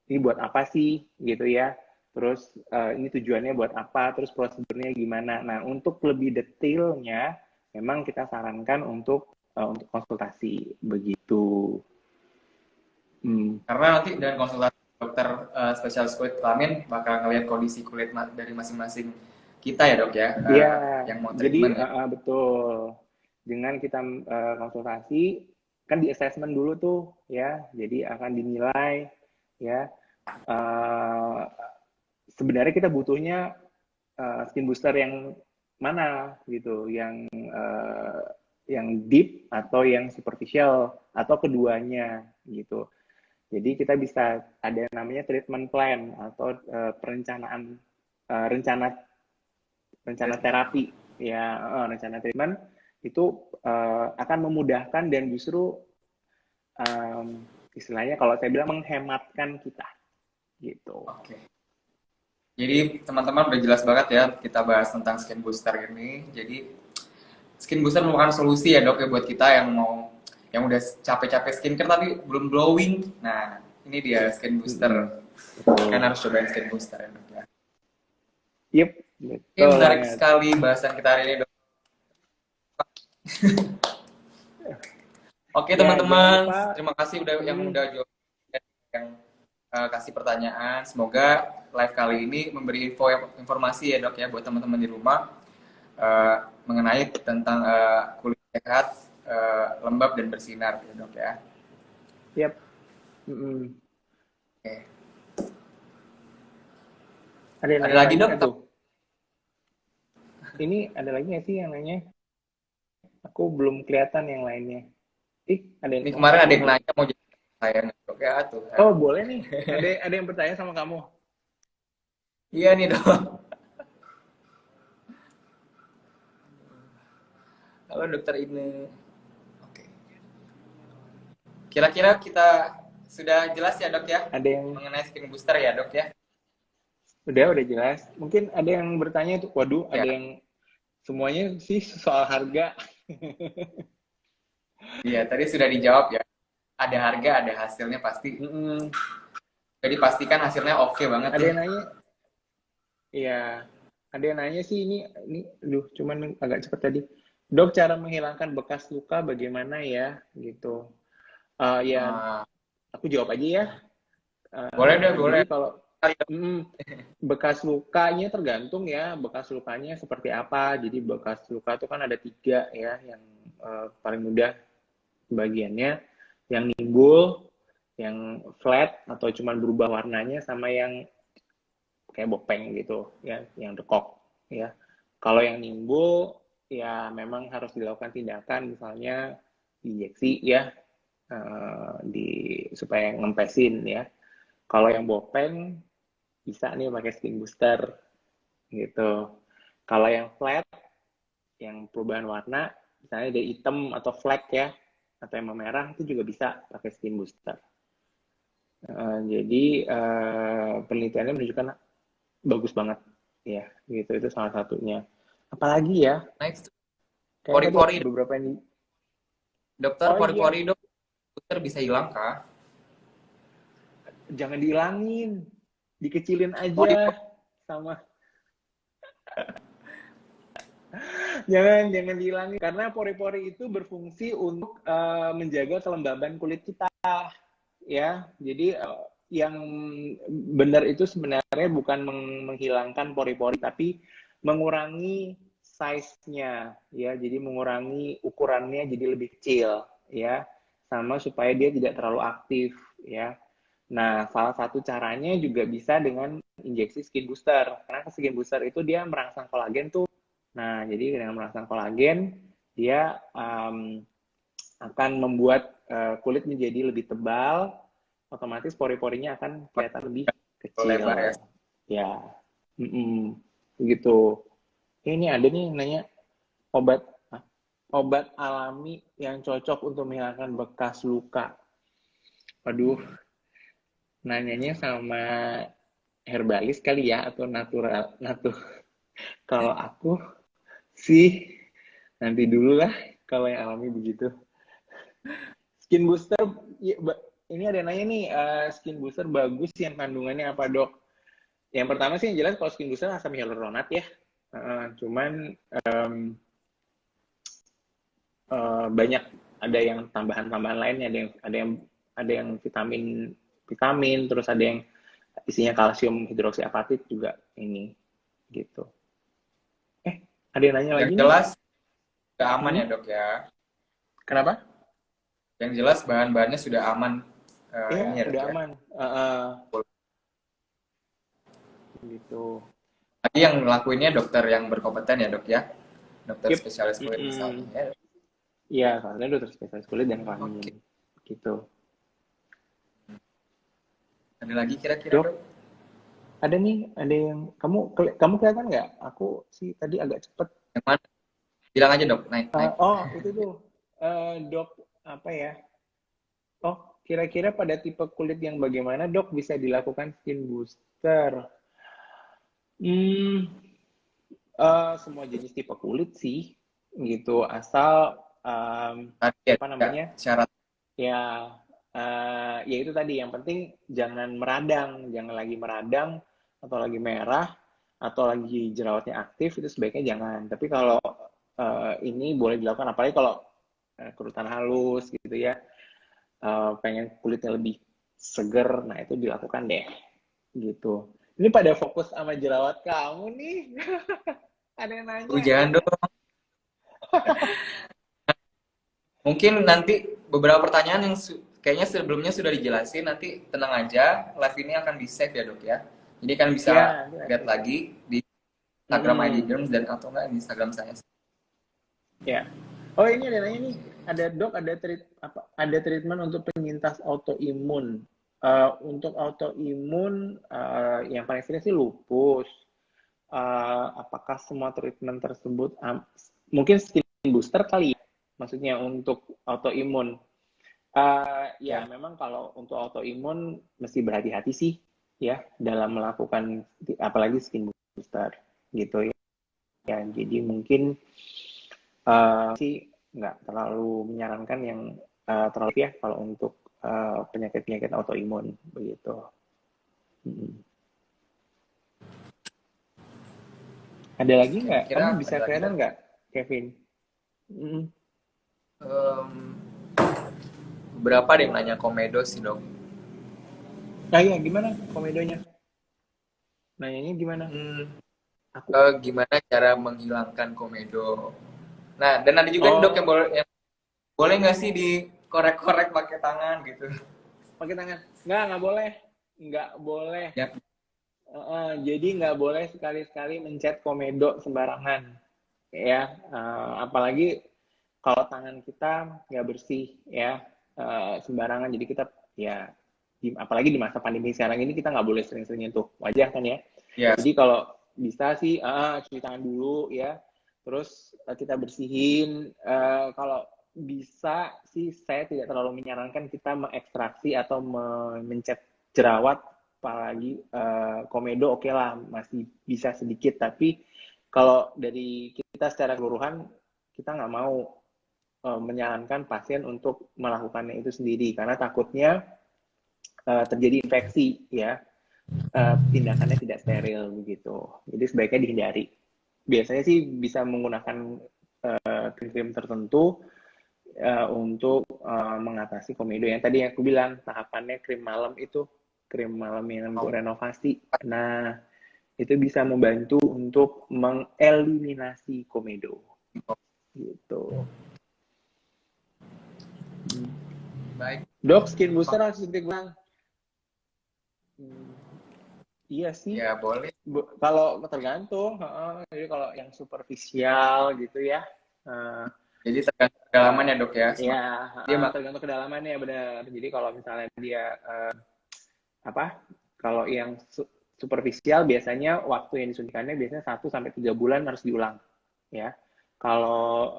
ini buat apa sih, gitu ya. Terus ini tujuannya buat apa, terus prosedurnya gimana. Nah, untuk lebih detailnya, memang kita sarankan untuk konsultasi begitu. Karena nanti dengan konsultasi dokter spesialis kulit kelamin bakal ngelihat kondisi kulit dari masing-masing kita ya dok ya, Iya, yang mau jadi treatment ya. betul. Dengan kita konsultasi, kan di assessment dulu tuh, ya. Jadi akan dinilai, ya. Uh, Sebenarnya kita butuhnya skin booster yang mana, gitu, yang deep atau yang superficial atau keduanya, gitu. Jadi kita bisa ada yang namanya treatment plan atau perencanaan rencana rencana terapi, ya, rencana treatment itu akan memudahkan dan justru istilahnya kalau saya bilang menghematkan kita gitu. Oke. Jadi teman-teman udah jelas banget ya kita bahas tentang skin booster ini. Jadi skin booster merupakan solusi ya dok ya buat kita yang udah capek-capek skincare tapi belum glowing. Nah ini dia skin booster. Kan harus cobain skin booster ya dok ya. Yep, Oke, betul menarik banget. sekali bahasan kita hari ini dok. Oke Ya, jangan teman-teman, lupa. terima kasih yang udah jawab yang kasih pertanyaan. Semoga live kali ini memberi informasi ya dok ya buat teman-teman di rumah mengenai tentang kulit sehat, lembab dan bersinar ya dok ya. Yep. Mm-mm. Oke. Ada yang Ada nanya lagi lagi dok? nggak tuh? Ini ada lagi nggak sih yang nanya? Aku belum kelihatan yang lainnya. Ada yang Ini kemarin ada yang tuh. nanya mau jadi saya dok ya tuh. Oh, boleh nih. Ada yang bertanya sama kamu. Iya nih dok. Halo dokter ini. Oke. Kira-kira kita sudah jelas ya dok ya Ada yang mengenai skin booster ya dok ya. udah jelas. Mungkin ada yang bertanya itu, waduh, Ya. ada yang semuanya sih soal harga. Iya, tadi sudah dijawab ya. Ada harga, ada hasilnya pasti. Mm-mm. Jadi pastikan hasilnya oke banget Ada deh. yang nanya, iya, ada yang nanya sih ini, cuman agak cepat tadi. Dok, cara menghilangkan bekas luka bagaimana ya, gitu. Ya, Ah, aku jawab aja ya. boleh deh, boleh. Jadi kalau bekas lukanya tergantung ya, bekas lukanya seperti apa. Jadi bekas luka itu kan ada 3 ya, yang paling mudah bagiannya, yang nimbul, yang flat atau cuma berubah warnanya, sama yang kayak bopeng gitu ya, yang dekok ya. Kalau yang nimbul ya memang harus dilakukan tindakan, misalnya injeksi ya, supaya ngempesin ya. Kalau yang bopeng bisa nih pakai skin booster gitu. Kalau yang flat yang perubahan warna, misalnya dari hitam atau flek ya, atau yang memerah, itu juga bisa pakai skin booster. Jadi penelitiannya menunjukkan bagus banget ya, gitu, itu salah satunya. Apalagi ya, Next, kayak tadi pori-pori. beberapa yang Dokter, oh iya, pori-pori dok, booster bisa hilang kah? jangan dihilangin, dikecilin Oh, aja sama jangan dihilangin karena pori-pori itu berfungsi untuk menjaga kelembaban kulit kita ya. Jadi yang benar itu sebenarnya bukan menghilangkan pori-pori tapi mengurangi size-nya ya. Jadi mengurangi ukurannya jadi lebih kecil ya. Sama supaya dia tidak terlalu aktif ya. Nah, salah satu caranya juga bisa dengan injeksi skin booster. Karena skin booster itu dia merangsang kolagen tuh. Nah, jadi dengan merangsang kolagen, dia akan membuat kulit menjadi lebih tebal, otomatis pori-porinya akan kelihatan lebih lebar ya. kecil. Ya, begitu. Ini ada nih yang nanya obat obat alami yang cocok untuk menghilangkan bekas luka. Waduh, nanyanya sama herbalis kali ya atau natural kalau aku sih nanti dulu lah kalau yang alami begitu. Skin booster ini ada nanya nih skin booster bagus yang kandungannya apa dok? Yang pertama sih yang jelas kalau skin booster asam hyaluronat ya. Cuman banyak ada yang tambahan-tambahan lainnya, ada yang vitamin terus ada yang isinya kalsium hidroksiapatit juga ini gitu. Ada yang nanya Yang lagi nih. jelas sudah aman ya dok ya. Kenapa? Yang jelas bahan-bahannya sudah aman. Ya, Ini ya dok udah ya. aman. Gitu. Tadi yang ngelakuinnya dokter yang berkompeten ya dok ya. Dokter Yep. spesialis kulit misalnya ya. Iya, soalnya dokter spesialis kulit dan kelamin. Oke. Gitu. Ada lagi kira-kira Dok, dok? ada nih, ada yang kamu kelihatan nggak? Aku sih tadi agak cepet. Yang mana? Bilang aja dok, naik. Oh, itu tuh. Dok, apa ya? Oh, kira-kira pada tipe kulit yang bagaimana dok bisa dilakukan skin booster? Semua jenis tipe kulit sih, gitu. Asal Tadi ya, apa namanya? syarat. Ya, ya itu tadi. Yang penting jangan meradang, jangan lagi meradang atau lagi merah atau lagi jerawatnya aktif itu sebaiknya jangan. Tapi kalau ini boleh dilakukan, apalagi kalau kerutan halus gitu ya, pengen kulitnya lebih seger, nah itu dilakukan deh, gitu. Ini pada fokus sama jerawat kamu nih. Ada yang nanya. Jangan dong. Mungkin nanti beberapa pertanyaan yang kayaknya sebelumnya sudah dijelasin, nanti tenang aja, live ini akan di-save ya dok ya. Jadi kan bisa Ya, lihat lagi di Instagram ID Derms dan atau enggak di Instagram saya. Ya. Oh ini ada nanya nih, ada dok, ada treatment untuk penyintas autoimun. Untuk autoimun yang paling sering sih lupus. Apakah semua treatment tersebut mungkin skin booster kali ya? Maksudnya untuk autoimun. Ya, memang kalau untuk autoimun mesti berhati-hati sih ya dalam melakukan apalagi skin booster gitu ya. Jadi mungkin sih nggak terlalu menyarankan yang terlalu ya kalau untuk penyakit-penyakit autoimun begitu. Ada lagi nggak? Kamu bisa kelihatan nggak, Kevin? Beberapa ada yang nanya komedo sih dok. Nah ya gimana komedonya? Nanyanya gimana? Gimana cara menghilangkan komedo? Nah, dan ada juga dok yang boleh nggak sih dikorek-korek pakai tangan gitu? Pakai tangan? Nggak boleh. Nggak boleh. Ya. Jadi nggak boleh sekali-sekali mencet komedo sembarangan. Ya, apalagi kalau tangan kita nggak bersih ya, sembarangan. Jadi kita ya, apalagi di masa pandemi sekarang ini kita nggak boleh sering-sering nyentuh wajah kan ya. Yes. Jadi kalau bisa sih cuci tangan dulu ya. Terus kita bersihin. Kalau bisa sih saya tidak terlalu menyarankan kita mengekstraksi atau mencet jerawat, apalagi komedo oke lah masih bisa sedikit, tapi kalau dari kita secara keseluruhan kita nggak mau menyarankan pasien untuk melakukannya itu sendiri karena takutnya terjadi infeksi ya, tindakannya tidak steril begitu. Jadi sebaiknya dihindari. Biasanya sih bisa menggunakan krim-krim tertentu untuk mengatasi komedo yang tadi aku bilang tahapannya krim malam itu, krim malam yang untuk renovasi. Nah, itu bisa membantu untuk mengeliminasi komedo gitu. Baik. Dok, skin booster harus suntik ulang. Iya sih. Ya boleh. Kalau tergantung, jadi kalau yang superficial gitu ya. Jadi tergantung kedalamannya dok ya. Iya, Dia tergantung kedalamannya benar. Jadi kalau misalnya dia kalau yang superficial biasanya waktu yang disuntikannya biasanya 1-3 bulan harus diulang ya. Kalau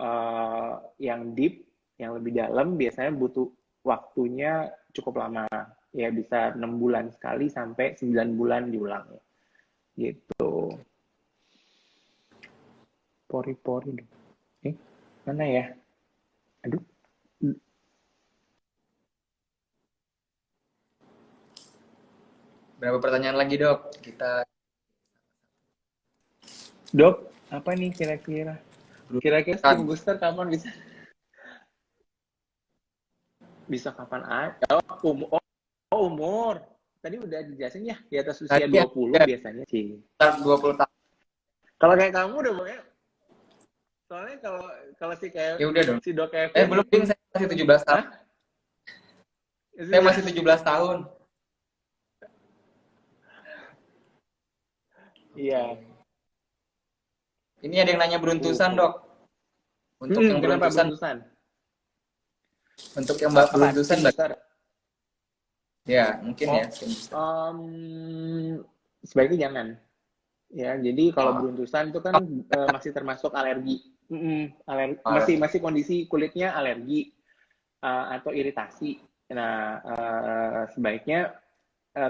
yang deep, yang lebih dalam biasanya butuh waktunya cukup lama ya, bisa 6 bulan sekali sampai 9 bulan diulang gitu. Pori-pori mana ya, aduh. berapa pertanyaan lagi dok? Dok, apa nih kira-kira skin booster kapan bisa kapan aja? Umur. Tadi udah dijelasin ya, di atas usia 20 ya, biasanya sih. 20 tahun. Kalau kayak kamu udah banyak. Soalnya kalau si kayak Ya udah dong. si Dok Kevin. Belum, saya masih 17 tahun. Saya masih 17 tahun. Iya. Ini ada yang nanya beruntusan, Dok. Untuk yang beruntusan. Untuk yang beruntusan, ya, mungkin ya. Sebaiknya jangan. Ya, jadi kalau beruntusan itu kan masih termasuk alergi. Masih kondisi kulitnya alergi atau iritasi. Nah, sebaiknya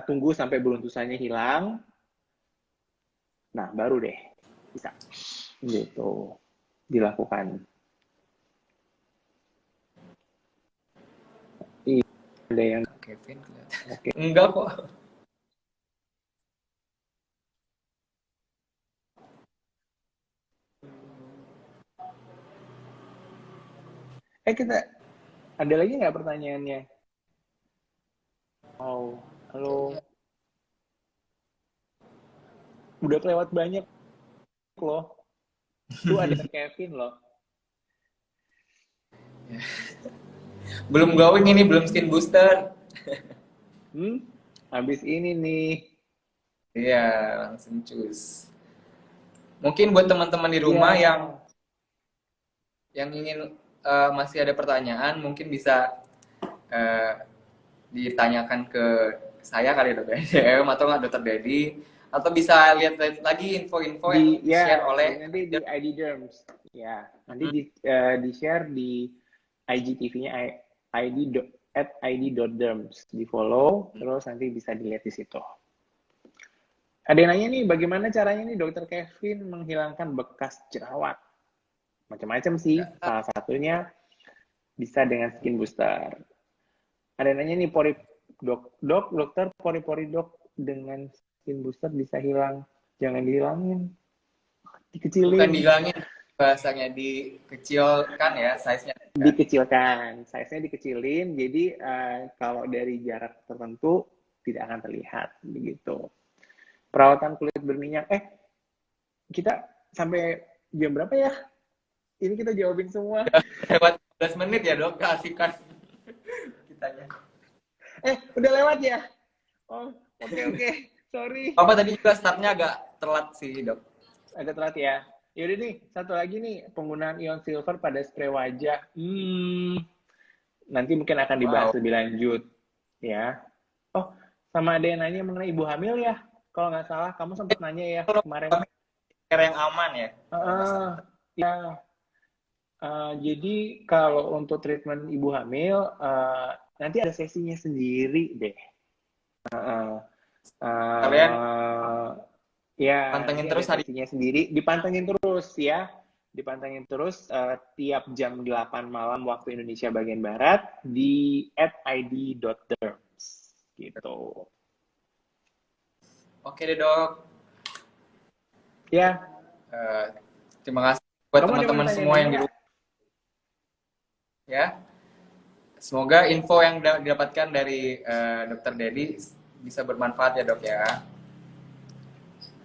tunggu sampai beruntusannya hilang. Nah, baru deh bisa gitu dilakukan. Ada yang Kevin okay. Enggak kok. Kita ada lagi nggak pertanyaannya? Oh, halo. Udah kelewat banyak loh. Tuh ada Kevin loh. Belum going ini, belum skin booster. Habis ini nih. Iya, langsung cus. Mungkin buat teman-teman di rumah yang ingin masih ada pertanyaan, mungkin bisa ditanyakan ke saya kali Dok DM atau nggak Dokter Dedi, atau bisa lihat lagi info-info yang di-share oleh nanti di ID Derms. Ya, nanti di-share di IGTV-nya id.derms, di-follow, terus nanti bisa dilihat di situ. Ada yang nanya nih, bagaimana caranya nih Dokter Kevin menghilangkan bekas jerawat? Macam-macam sih, salah satunya bisa dengan skin booster. Ada yang nanya nih, dokter pori-pori dok dengan skin booster bisa hilang? Jangan dihilangin, dikecilin. Bukan dihilangin, bahasanya dikecilkan ya, size-nya. Dikecilkan, size-nya dikecilin, jadi kalau dari jarak tertentu tidak akan terlihat begitu. Perawatan kulit berminyak, kita sampai jam berapa ya? Ini kita jawabin semua. Lewat 15 menit ya dok, kasihkan kitanya. Udah lewat ya? Oh, oke. Sorry. Apa tadi juga startnya agak telat sih dok. Agak telat ya. Yaudah nih, satu lagi nih, penggunaan ion silver pada spray wajah. Nanti mungkin akan dibahas lebih lanjut. Ya. Oh, sama ada yang nanya mengenai ibu hamil ya? Kalau nggak salah, kamu sempat nanya ya kemarin. Cara yang aman ya? Ya, jadi kalau untuk treatment ibu hamil, nanti ada sesinya sendiri deh. Kalian Eh, ya, nanti pantengin ada terus hari. sesinya sendiri. Dipantengin terus ya. Dipantengin terus tiap jam 8 malam waktu Indonesia bagian Barat di @id.derms gitu. Oke deh dok. Ya, Eh, terima kasih buat kamu ada mau teman-teman semua tanya-tanya yang di nggak? rumah ya. Semoga info yang didapatkan dari Dokter Dedi bisa bermanfaat ya dok ya.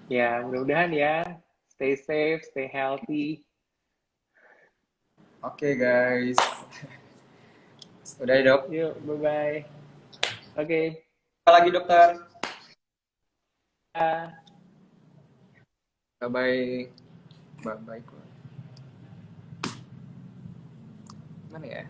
Ya, mudah-mudahan ya. Stay safe, stay healthy. Oke guys, udah ya dok. Yuk, bye-bye. Oke. Apa lagi dokter? Ah. Bye bye. Bye bye. Mana ya?